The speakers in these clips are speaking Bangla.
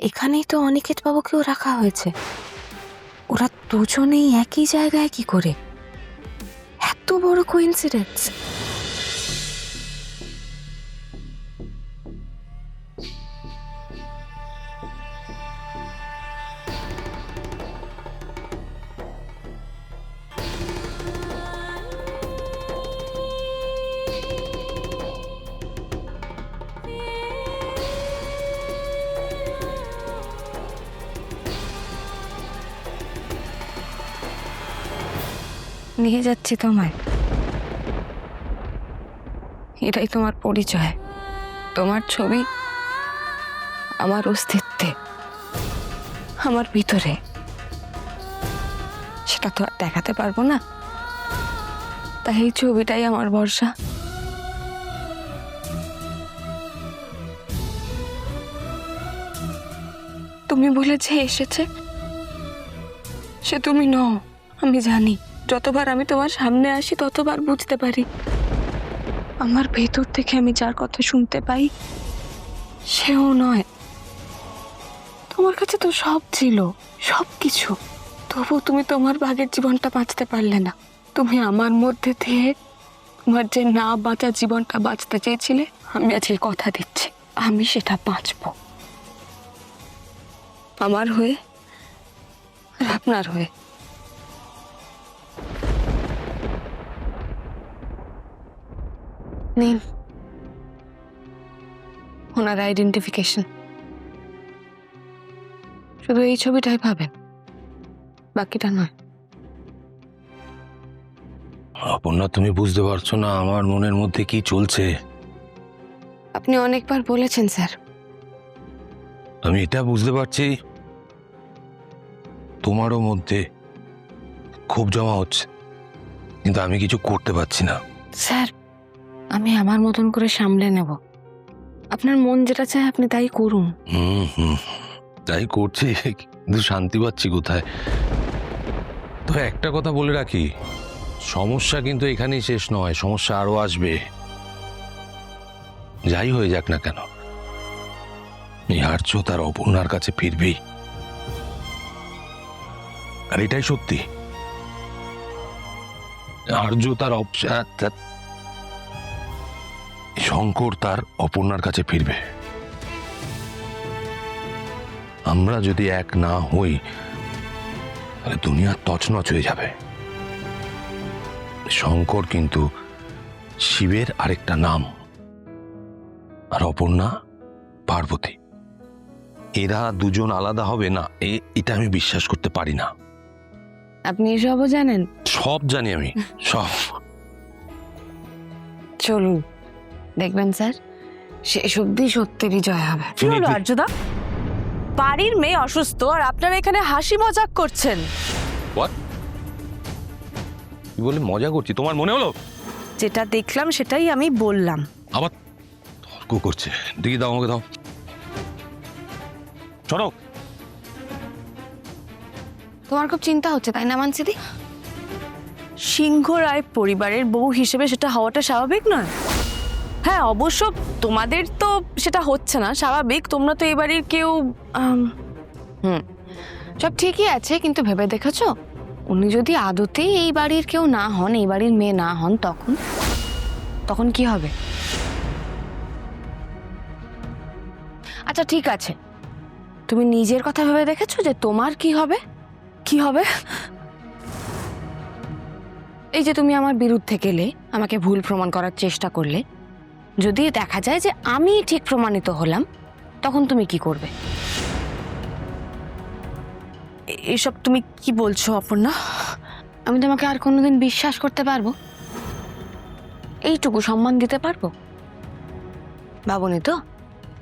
এখানেই তো অনিকেত বাবুকেও রাখা হয়েছে। ওরা দুজনেই একই জায়গায় কি করে? এত বড় কোইন্সিডেন্স! নিয়ে যাচ্ছি তোমায়। এটাই তোমার পরিচয়, তোমার ছবি আমার অস্তিত্বে, আমার ভিতরে। সেটা তো আর দেখাতে পারবো না, তাই এই ছবিটাই আমার ভরসা। তুমি বলে যে এসেছে, সে তুমি নও আমি জানি। যতবার আমি তোমার সামনে আসি ততবার বুঝতে পারি আমার ভেতর থেকে আমি যার কথা শুনতে পাই সেও নয়। তোমার কাছে তো সব ছিল, সব কিছু, তবু তুমি তোমার ভাগের জীবনটা বাঁচতে পারলে না। তুমি আমার মধ্যে দিয়ে তোমার যে না বাঁচা জীবনটা বাঁচতে চেয়েছিলে, আমি আজকে কথা দিচ্ছি আমি সেটা বাঁচবো, আমার হয়ে আর আপনার হয়ে। নিন ওনার আইডেন্টিফিকেশন। শুধু এই ছবিটাই পাবেন, বাকিটা নয়। অপর্ণা, তুমি বুঝতে পারছো না আমার মনের মধ্যে কি চলছে। আপনি অনেকবার বলেছেন স্যার। আমি এটা বুঝতে পারছি তোমারও মধ্যে খুব জমা হচ্ছে, কিন্তু আমি কিছু করতে পারছি না। স্যার আমি আমার মতন করে সামলে নেব, আপনার মন যেটা চায় আপনি তাই করুন। তাই করছি, কিন্তু শান্তি পাচ্ছি কোথায়? তো একটা কথা বলে রাখি, সমস্যা কিন্তু এখানেই শেষ নয়, সমস্যা আরো আসবে। যাই হয়ে যাক না কেন, এই আর্য তার অপর্ণার কাছে ফিরবেই, আর এটাই সত্যি। আর্য তার শঙ্কর তার অপর্ণার কাছে ফিরবে। আমরা যদি এক না হই তাহলে দুনিয়া তছনছ হয়ে যাবে। শঙ্কর কিন্তু শিবের আরেকটা নাম, আর অপর্ণা পার্বতী। এরা দুজন আলাদা হবে না, এটা আমি বিশ্বাস করতে পারি না। আপনি এসবও জানেন? সব জানি আমি, সব। চলুন দেখবেন স্যার, শেষ অব্দি সত্যেরই জয় হবে। কি হলো আর্যদা? বাড়ির মেয়ে অসুস্থ আর আপনারা এখানে হাসি মজাক করছেন। কি বলে মজা করছি তোমার মনে হলো? যেটা দেখলাম সেটাই আমি বললাম। আবার তর্ক করছে। দেখি দাও, আমাকে দাও। চলো। তোমার খুব চিন্তা হচ্ছে তাই না মানসিদি? সিংহ রায় পরিবারের বউ হিসেবে সেটা হওয়াটা স্বাভাবিক নয়? হ্যাঁ অবশ্য তোমাদের তো সেটা হচ্ছে না, স্বাভাবিক। তোমরা তো এই বাড়ির কেউ। সব ঠিকই আছে, কিন্তু ভেবে দেখেছো উনি যদি আদতেই এই বাড়ির কেউ না হন, এই বাড়ির মেয়ে না হন, তখন কি হবে? আচ্ছা ঠিক আছে, তুমি নিজের কথা ভেবে দেখেছো যে তোমার কি হবে? কি হবে? এই যে তুমি আমার বিরুদ্ধে গেলে, আমাকে ভুল প্রমাণ করার চেষ্টা করলে, যদি দেখা যায় যে আমি ঠিক প্রমাণিত হলাম, তখন তুমি কি করবে? এসব তুমি কি বলছো অপর্ণা? আমি তোমাকে আর কোনোদিন বিশ্বাস করতে পারবো? এইটুকু সম্মান দিতে পারবো? ভাবনি তো?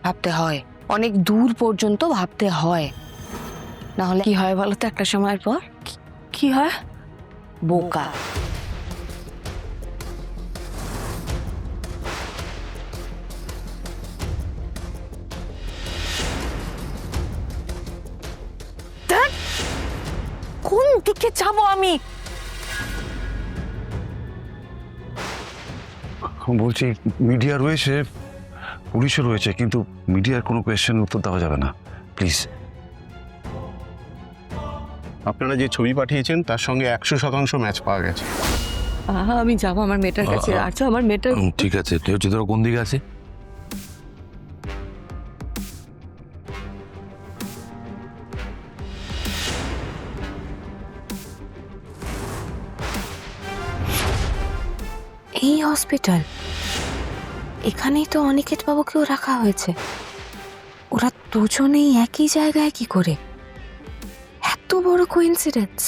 ভাবতে হয়, অনেক দূর পর্যন্ত ভাবতে হয়, না হলে কি হয় বলো তো একটা সময়ের পর? কি হয়? বোকা। কোন দিকে যাবো আমি? বলছি মিডিয়া রয়েছে, পুলিশও রয়েছে, কিন্তু মিডিয়ার কোনো কোয়েশ্চেন উত্তর দেওয়া যাবে না। প্লিজ। আপনারা যে ছবি পাঠিয়েছেন তার সঙ্গে 100% ম্যাচ পাওয়া গেছে। আমি যাবো আমার মেয়েটার কাছে। আচ্ছা আমার মেয়েটা ঠিক আছে, তুই হচ্ছে তোর কোন দিকে আছে? এই হসপিটাল, এখানেই তো অনিকেত বাবুকেও রাখা হয়েছে। ওরা দুজনেই একই জায়গায় কি করে? এত বড় কোইন্সিডেন্স।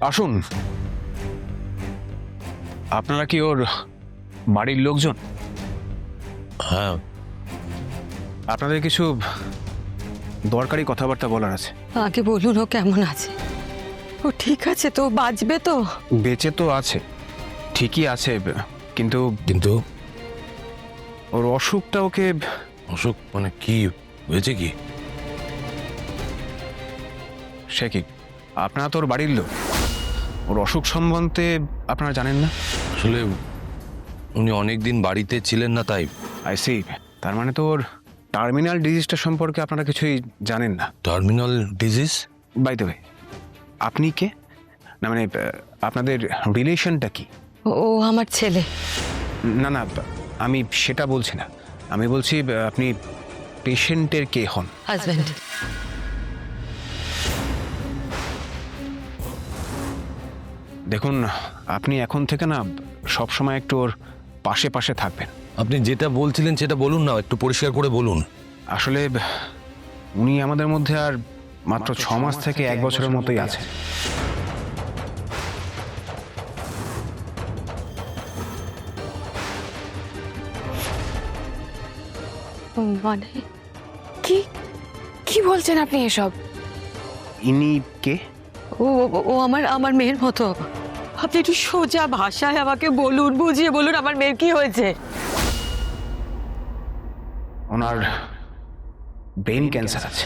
আসুন। আপনারা কি ওর বাড়ির লোকজন? হ্যাঁ। আপনাদের কিছু দরকারি কথাবার্তা বলার আছে। আগে বলুন ও কেমন আছে? ও ঠিক আছে তো? বাঁচবে তো? বেঁচে তো আছে, ঠিকই আছে, কিন্তু কিন্তু ওর অসুখটা ওকে... অসুখ মানে কি হয়েছে? কি সে কি, আপনারা তো ওর বাড়ির লোক, ওর অসুখ সম্বন্ধে আপনারা জানেন না? আসলে উনি অনেকদিন বাড়িতে ছিলেন না, তাই। I see. তার মানে তো ওর টার্মিনাল ডিজিজটা সম্পর্কে আপনারা কিছুই জানেন না। Terminal disease? By the way, আপনি কে? না মানে আপনাদের রিলেশনটা কি? ও আমার ছেলে। না না, আমি সেটা বলছি না, আমি বলছি আপনি পেশেন্টের কে হন? হাজব্যান্ড। দেখুন, আপনি এখন থেকে না সব সময় একটু ওর পাশে পাশে থাকবেন। আপনি যেটা বলছিলেন সেটা বলুন না, একটু পরিষ্কার করে বলুন। আসলে উনি আমাদের মধ্যে আর মাত্র 6 মাস থেকে 1 বছরের মতোই আছে। মানে কি কি বলছেন আপনি এসব? ইনি কে? ও ও আমার আমার মেয়ের মতো। আপনি একটু সোজা ভাষায় আমাকে বলুন, বুঝিয়ে বলুন আমার মেয়ের কি হয়েছে। ওনার ব্রেন ক্যান্সার আছে।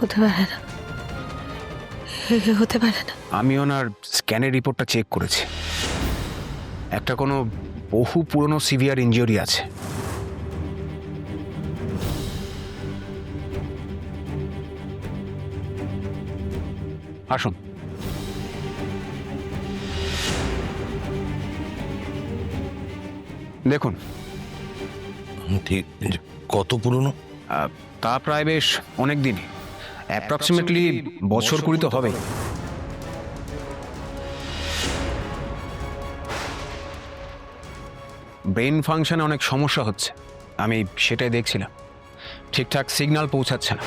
হতে পারে না, হতে পারে না। আমি ওনার স্ক্যানের রিপোর্টটা চেক করেছি, একটা কোনো বহু পুরনো সিভিয়ার ইনজুরি আছে। আসুন। দেখুন, ঠিক কত পুরনো? তা প্রায় বেশ অনেক দিনই, অ্যাপ্রক্সিমেটলি বছর 20 তো হবেই। ব্রেন ফাংশনে অনেক সমস্যা হচ্ছে, আমি সেটাই দেখছিলাম। ঠিকঠাক সিগন্যাল পৌঁছাচ্ছে না।